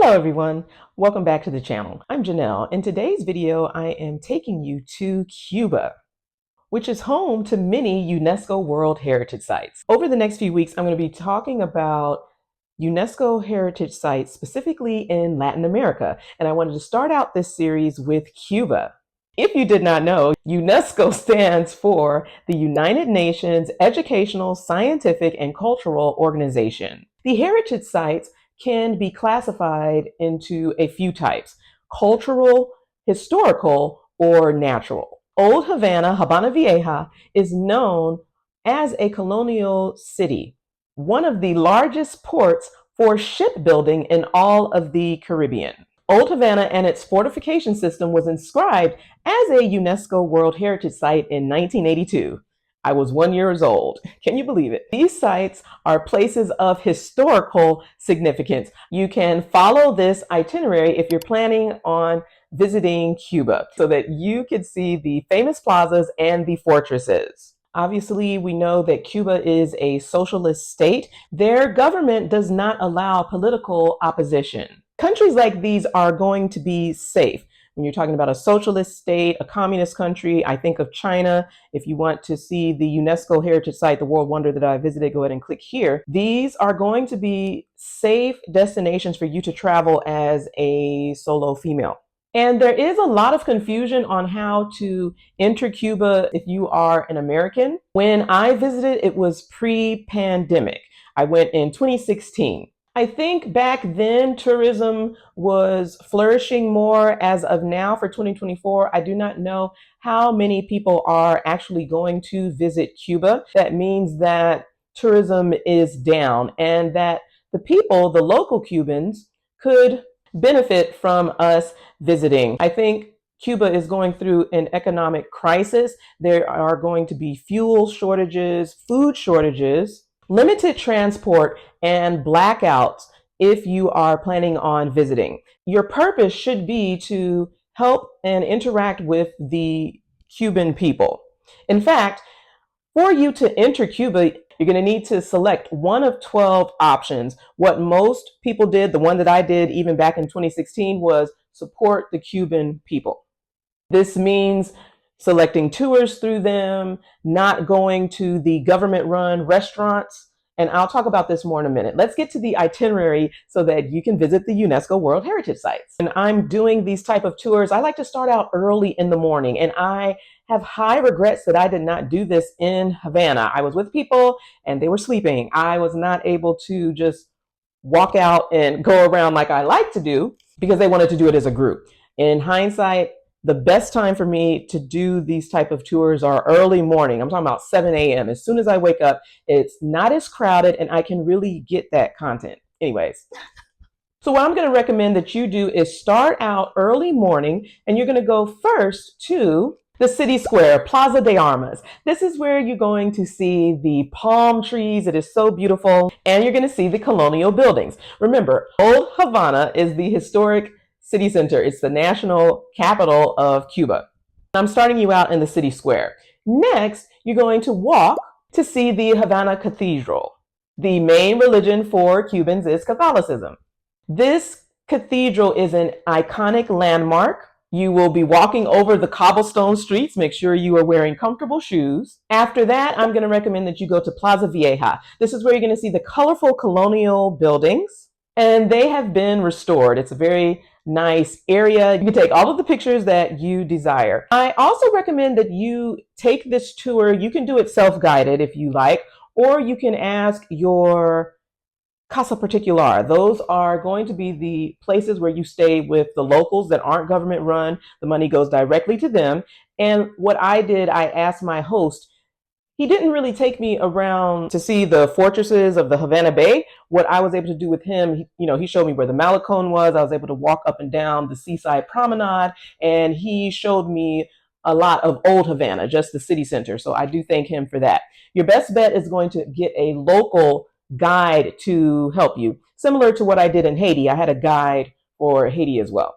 Hello everyone, welcome back to the channel. I'm Janelle. In today's video, I am taking you to Cuba, which is home to many UNESCO World Heritage Sites. Over the next few weeks, I'm going to be talking about UNESCO heritage sites, specifically in Latin America. And I wanted to start out this series with Cuba. If you did not know, UNESCO stands for the United Nations Educational, Scientific, and Cultural Organization. The heritage sites can be classified into a few types: cultural, historical, or natural. Old Havana, Habana Vieja, is known as a colonial city, one of the largest ports for shipbuilding in all of the Caribbean. Old Havana and its fortification system was inscribed as a UNESCO World Heritage Site in 1982. I was 1 year old. Can you believe it? These sites are places of historical significance. You can follow this itinerary if you're planning on visiting Cuba so that you could see the famous plazas and the fortresses. Obviously, we know that Cuba is a socialist state. Their government does not allow political opposition. Countries like these are going to be safe. When you're talking about a socialist state, a communist country, I think of China. If you want to see the UNESCO heritage site, the World Wonder that I visited, go ahead and click here. These are going to be safe destinations for you to travel as a solo female. And there is a lot of confusion on how to enter Cuba if you are an American. When I visited, it was pre-pandemic. I went in 2016. I think back then tourism was flourishing more. As of now for 2024, I do not know how many people are actually going to visit Cuba. That means that tourism is down and that the people, the local Cubans, could benefit from us visiting. I think Cuba is going through an economic crisis. There are going to be fuel shortages, food shortages, limited transport, and blackouts if you are planning on visiting. Your purpose should be to help and interact with the Cuban people. In fact, for you to enter Cuba, you're going to need to select one of 12 options. What most people did, the one that I did even back in 2016, was support the Cuban people. This means selecting tours through them, not going to the government-run restaurants. And I'll talk about this more in a minute. Let's get to the itinerary so that you can visit the UNESCO World Heritage Sites. And I'm doing these type of tours. I like to start out early in the morning, and I have high regrets that I did not do this in Havana. I was with people and they were sleeping. I was not able to just walk out and go around like I like to do because they wanted to do it as a group. In hindsight, the best time for me to do these type of tours are early morning. I'm talking about 7 a.m. As soon as I wake up, it's not as crowded and I can really get that content. Anyways, so what I'm going to recommend that you do is start out early morning, and you're going to go first to the city square, Plaza de Armas. This is where you're going to see the palm trees. It is so beautiful. And you're going to see the colonial buildings. Remember, Old Havana is the historic city center. It's the national capital of Cuba. I'm starting you out in the city square. Next, you're going to walk to see the Havana Cathedral. The main religion for Cubans is Catholicism. This cathedral is an iconic landmark. You will be walking over the cobblestone streets. Make sure you are wearing comfortable shoes. After that, I'm going to recommend that you go to Plaza Vieja. This is where you're going to see the colorful colonial buildings, and they have been restored. It's a very nice area. You can take all of the pictures that you desire. I also recommend that you take this tour. You can do it self-guided if you like, or you can ask your Casa Particular. Those are going to be the places where you stay with the locals that aren't government run. The money goes directly to them. And what I did, I asked my host. He didn't really take me around to see the fortresses of the Havana Bay. What I was able to do with him, he showed me where the Malecón was. I was able to walk up and down the seaside promenade, and he showed me a lot of Old Havana, just the city center. So I do thank him for that. Your best bet is going to get a local guide to help you. Similar to what I did in Haiti, I had a guide for Haiti as well.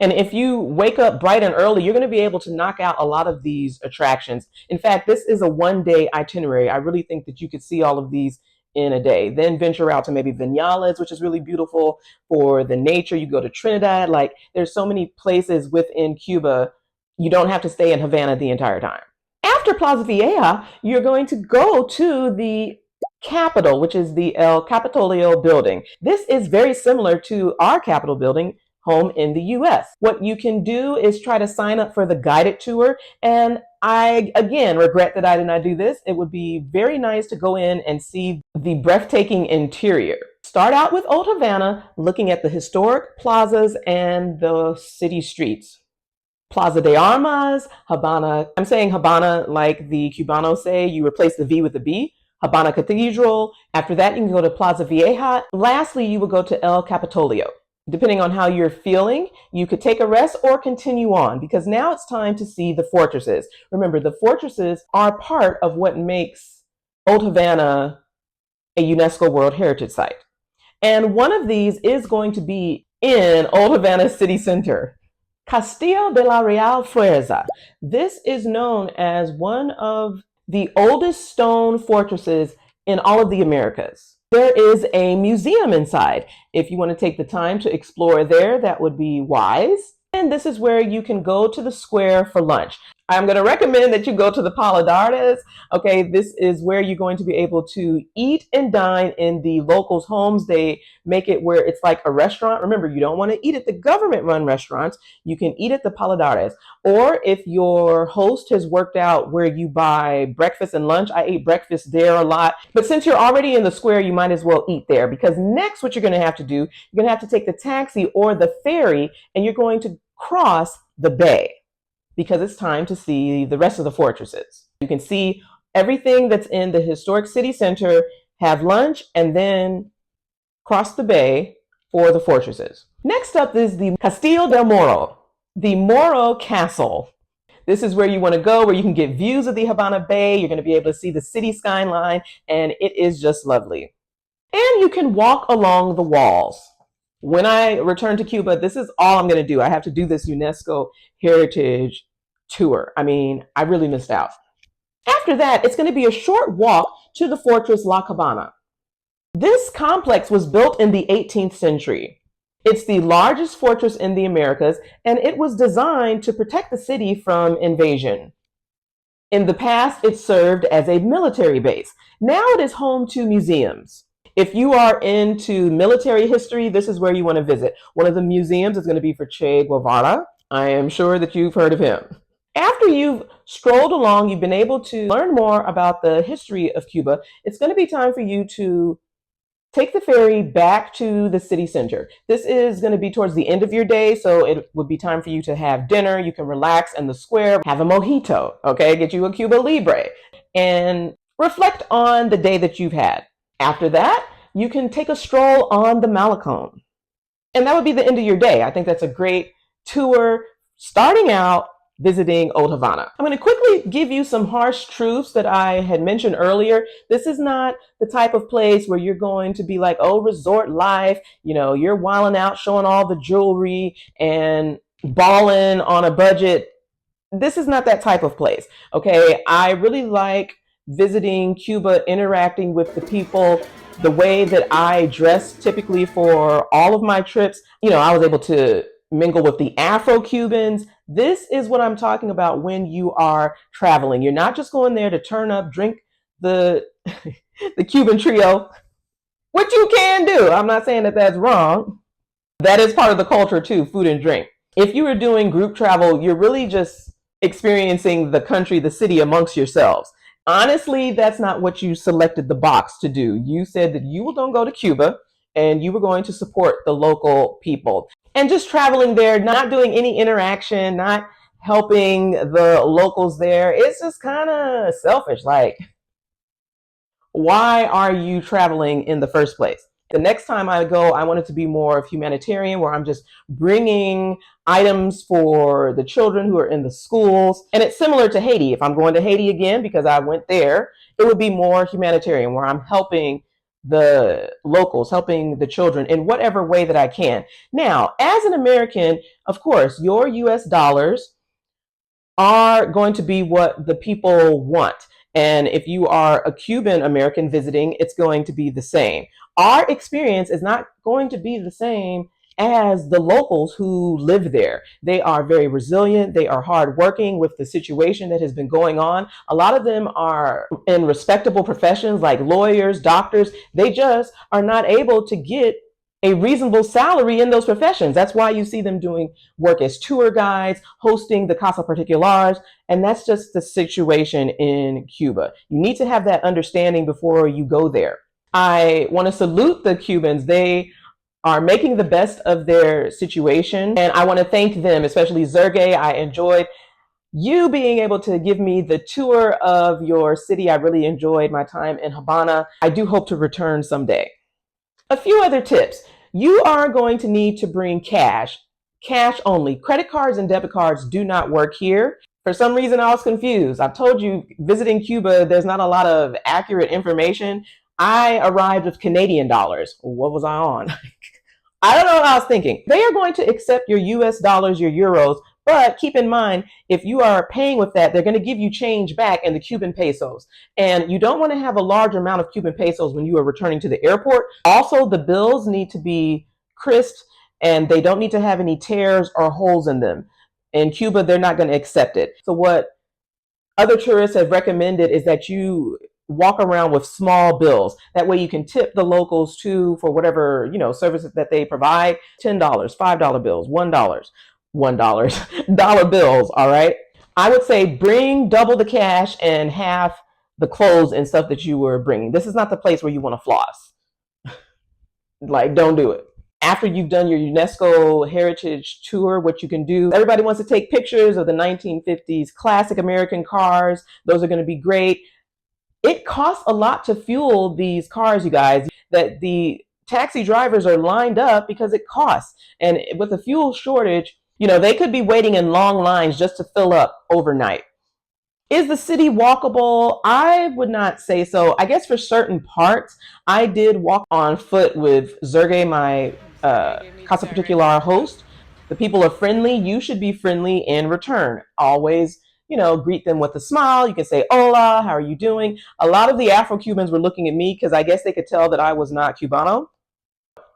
And if you wake up bright and early, you're going to be able to knock out a lot of these attractions. In fact, this is a one-day itinerary. I really think that you could see all of these in a day. Then venture out to maybe Vinales, which is really beautiful for the nature. You go to Trinidad. Like, there's so many places within Cuba. You don't have to stay in Havana the entire time. After Plaza Vieja, you're going to go to the Capitol, which is the El Capitolio building. This is very similar to our Capitol building home in the US. What you can do is try to sign up for the guided tour. And I, again, regret that I did not do this. It would be very nice to go in and see the breathtaking interior. Start out with Old Havana, looking at the historic plazas and the city streets. Plaza de Armas, Habana. I'm saying Habana like the Cubanos say. You replace the V with the B. Habana Cathedral. After that, you can go to Plaza Vieja. Lastly, you will go to El Capitolio. Depending on how you're feeling, you could take a rest or continue on, because now it's time to see the fortresses. Remember, the fortresses are part of what makes Old Havana a UNESCO World Heritage Site. And one of these is going to be in Old Havana City Center. Castillo de la Real Fuerza. This is known as one of the oldest stone fortresses in all of the Americas. There is a museum inside. If you want to take the time to explore there, that would be wise. And this is where you can go to the square for lunch. I'm going to recommend that you go to the Paladars. Okay, this is where you're going to be able to eat and dine in the locals' homes. They make it where it's like a restaurant. Remember, you don't want to eat at the government-run restaurants. You can eat at the Paladars. Or if your host has worked out where you buy breakfast and lunch, I ate breakfast there a lot. But since you're already in the square, you might as well eat there, because next what you're going to have to do, you're going to have to take the taxi or the ferry, and you're going to cross the bay, because it's time to see the rest of the fortresses. You can see everything that's in the historic city center, have lunch, and then cross the bay for the fortresses. Next up is the Castillo del Moro, the Moro Castle. This is where you want to go, where you can get views of the Havana Bay. You're going to be able to see the city skyline, and it is just lovely. And you can walk along the walls. When I return to Cuba, this is all I'm going to do. I have to do this UNESCO Heritage Tour. I mean, I really missed out. After that, it's going to be a short walk to the Fortress La Cabana. This complex was built in the 18th century. It's the largest fortress in the Americas, and it was designed to protect the city from invasion. In the past, it served as a military base. Now it is home to museums. If you are into military history, this is where you want to visit. One of the museums is going to be for Che Guevara. I am sure that you've heard of him. After you've strolled along, you've been able to learn more about the history of Cuba, it's going to be time for you to take the ferry back to the city center. This is going to be towards the end of your day, so it would be time for you to have dinner. You can relax in the square, have a mojito, okay, get you a Cuba Libre, and reflect on the day that you've had. After that, you can take a stroll on the Malecón. And that would be the end of your day. I think that's a great tour, starting out visiting Old Havana. I'm going to quickly give you some harsh truths that I had mentioned earlier. This is not the type of place where you're going to be like, oh, resort life. You know, you're wilding out, showing all the jewelry and balling on a budget. This is not that type of place. Okay, I really like visiting Cuba, interacting with the people, the way that I dress typically for all of my trips. You know, I was able to mingle with the Afro-Cubans. This is what I'm talking about when you are traveling. You're not just going there to turn up, drink the the Cuban trio, which you can do. I'm not saying that that's wrong. That is part of the culture too, food and drink. If you are doing group travel, you're really just experiencing the country, the city amongst yourselves. Honestly, that's not what you selected the box to do. You said that you were going to go to Cuba and you were going to support the local people. And just traveling there, not doing any interaction, not helping the locals there, it's just kind of selfish. Like, why are you traveling in the first place? The next time I go, I want it to be more of humanitarian, where I'm just bringing items for the children who are in the schools. And it's similar to Haiti. If I'm going to Haiti again, because I went there, it would be more humanitarian, where I'm helping the locals, helping the children in whatever way that I can. Now, as an American, of course, your US dollars are going to be what the people want. And if you are a Cuban American visiting, it's going to be the same. Our experience is not going to be the same as the locals who live there. They are very resilient. They are hardworking with the situation that has been going on. A lot of them are in respectable professions like lawyers, doctors. They just are not able to get a reasonable salary in those professions. That's why you see them doing work as tour guides, hosting the Casa Particulars, and that's just the situation in Cuba. You need to have that understanding before you go there. I want to salute the Cubans. They are making the best of their situation, and I want to thank them, especially Sergey. I enjoyed you being able to give me the tour of your city. I really enjoyed my time in Havana. I do hope to return someday. A few other tips. You are going to need to bring cash only. Credit cards and debit cards do not work here. For some reason, I was confused. I've told you, visiting Cuba, there's not a lot of accurate information. I arrived with Canadian dollars. What was I on? I don't know what I was thinking. They are going to accept your US dollars, your euros, but keep in mind, if you are paying with that, they're going to give you change back in the Cuban pesos. And you don't want to have a large amount of Cuban pesos when you are returning to the airport. Also, the bills need to be crisp and they don't need to have any tears or holes in them. In Cuba, they're not going to accept it. So what other tourists have recommended is that you walk around with small bills. That way you can tip the locals too for whatever, services that they provide. $10, $5 bills, $1, dollar bills, all right? I would say bring double the cash and half the clothes and stuff that you were bringing. This is not the place where you want to floss. Like, don't do it. After you've done your UNESCO Heritage Tour, what you can do, everybody wants to take pictures of the 1950s classic American cars. Those are going to be great. It costs a lot to fuel these cars, you guys, that the taxi drivers are lined up because it costs. And with a fuel shortage, they could be waiting in long lines just to fill up overnight. Is the city walkable? I would not say so. I guess for certain parts, I did walk on foot with Sergey, my Casa Particular host. The people are friendly. You should be friendly in return. Always, greet them with a smile. You can say, hola, how are you doing? A lot of the Afro-Cubans were looking at me because I guess they could tell that I was not Cubano.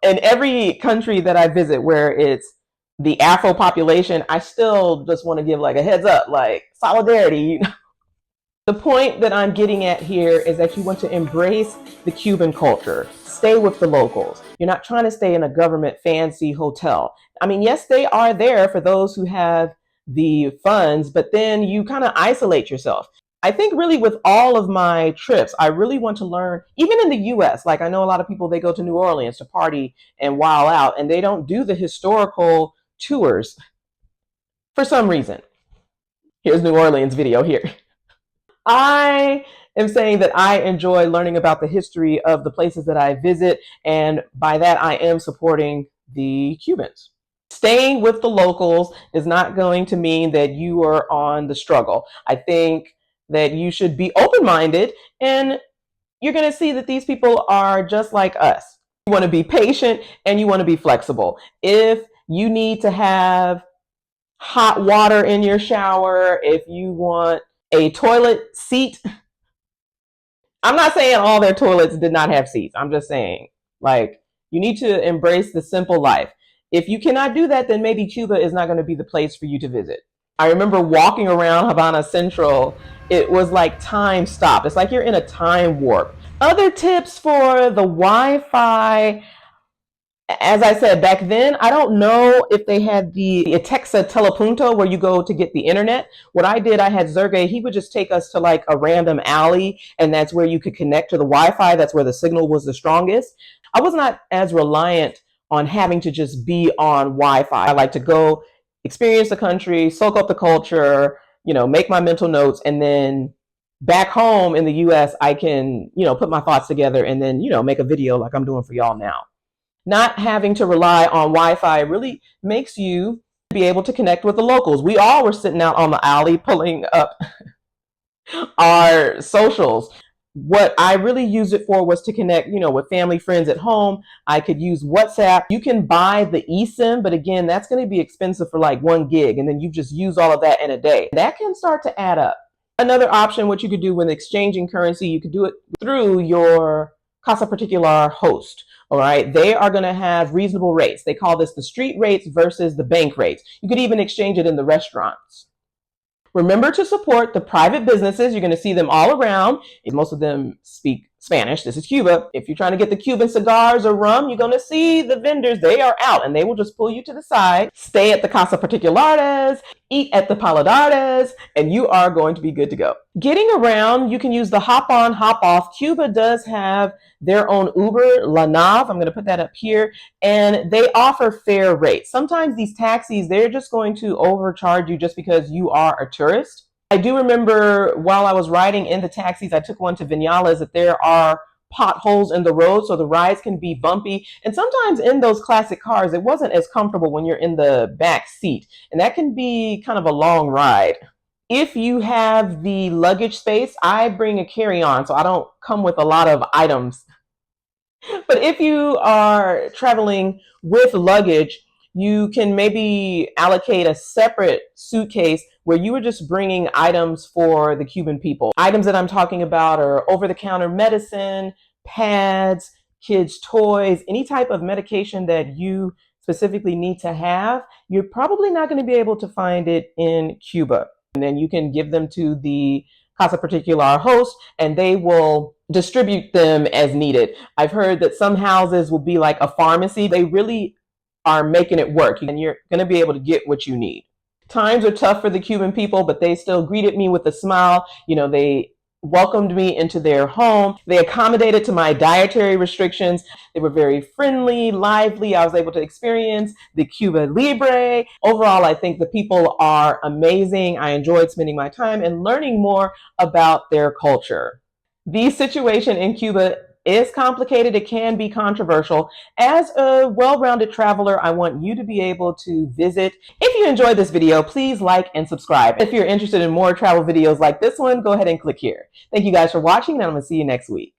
In every country that I visit where it's the Afro population, I still just want to give like a heads up, like solidarity. The point that I'm getting at here is that you want to embrace the Cuban culture. Stay with the locals. You're not trying to stay in a government fancy hotel. I mean, yes, they are there for those who have the funds, but then you kind of isolate yourself. I think really with all of my trips, I really want to learn, even in the US, like I know a lot of people, they go to New Orleans to party and while out, and they don't do the historical tours for some reason. Here's New Orleans video here. I am saying that I enjoy learning about the history of the places that I visit, and by that I am supporting the Cubans. Staying with the locals is not going to mean that you are on the struggle. I think that you should be open-minded, and you're going to see that these people are just like us. You want to be patient and you want to be flexible. If you need to have hot water in your shower, if you want a toilet seat, I'm not saying all their toilets did not have seats. I'm just saying, like, you need to embrace the simple life. If you cannot do that, then maybe Cuba is not going to be the place for you to visit. I remember walking around Havana Central. It was like time stopped. It's like you're in a time warp. Other tips for the Wi-Fi. As I said, back then, I don't know if they had the Itexa Telepunto where you go to get the internet. What I did, I had Sergey, he would just take us to like a random alley, and that's where you could connect to the Wi-Fi. That's where the signal was the strongest. I was not as reliant on having to just be on Wi-Fi. I like to go experience the country, soak up the culture, make my mental notes, and then back home in the US, I can, put my thoughts together and then, make a video like I'm doing for y'all now. Not having to rely on Wi-Fi really makes you be able to connect with the locals. We all were sitting out on the alley pulling up our socials. What I really used it for was to connect, with family, friends at home. I could use WhatsApp. You can buy the eSIM, but again, that's going to be expensive for like 1 gig, and then you just use all of that in a day. That can start to add up. Another option, what you could do when exchanging currency, you could do it through your Casa Particular host. All right, they are going to have reasonable rates. They call this the street rates versus the bank rates. You could even exchange it in the restaurants. Remember to support the private businesses. You're going to see them all around. Most of them speak Spanish. This is Cuba. If you're trying to get the Cuban cigars or rum, you're going to see the vendors. They are out and they will just pull you to the side. Stay at the Casa Particulares, eat at the Paladares, and you are going to be good to go. Getting around, you can use the hop on, hop off. Cuba does have their own Uber, La Nav. I'm going to put that up here. And they offer fair rates. Sometimes these taxis, they're just going to overcharge you just because you are a tourist. I do remember while I was riding in the taxis, I took one to Vinales, that there are potholes in the road, so the rides can be bumpy. And sometimes in those classic cars, it wasn't as comfortable when you're in the back seat. And that can be kind of a long ride. If you have the luggage space, I bring a carry-on, so I don't come with a lot of items. But if you are traveling with luggage, you can maybe allocate a separate suitcase where you are just bringing items for the Cuban people. Items that I'm talking about are over-the-counter medicine, pads, kids' toys, any type of medication that you specifically need to have. You're probably not going to be able to find it in Cuba. And then you can give them to the Casa Particular host and they will distribute them as needed. I've heard that some houses will be like a pharmacy. They really are making it work and you're going to be able to get what you need. Times are tough for the Cuban people, but they still greeted me with a smile. They welcomed me into their home. They accommodated to my dietary restrictions. They were very friendly, lively. I was able to experience the Cuba Libre. Overall, I think the people are amazing. I enjoyed spending my time and learning more about their culture. The situation in Cuba is complicated. It can be controversial. As a well-rounded traveler, I want you to be able to visit. If you enjoyed this video, please like and subscribe. If you're interested in more travel videos like this one, go ahead and click here. Thank you guys for watching, and I'm going to see you next week.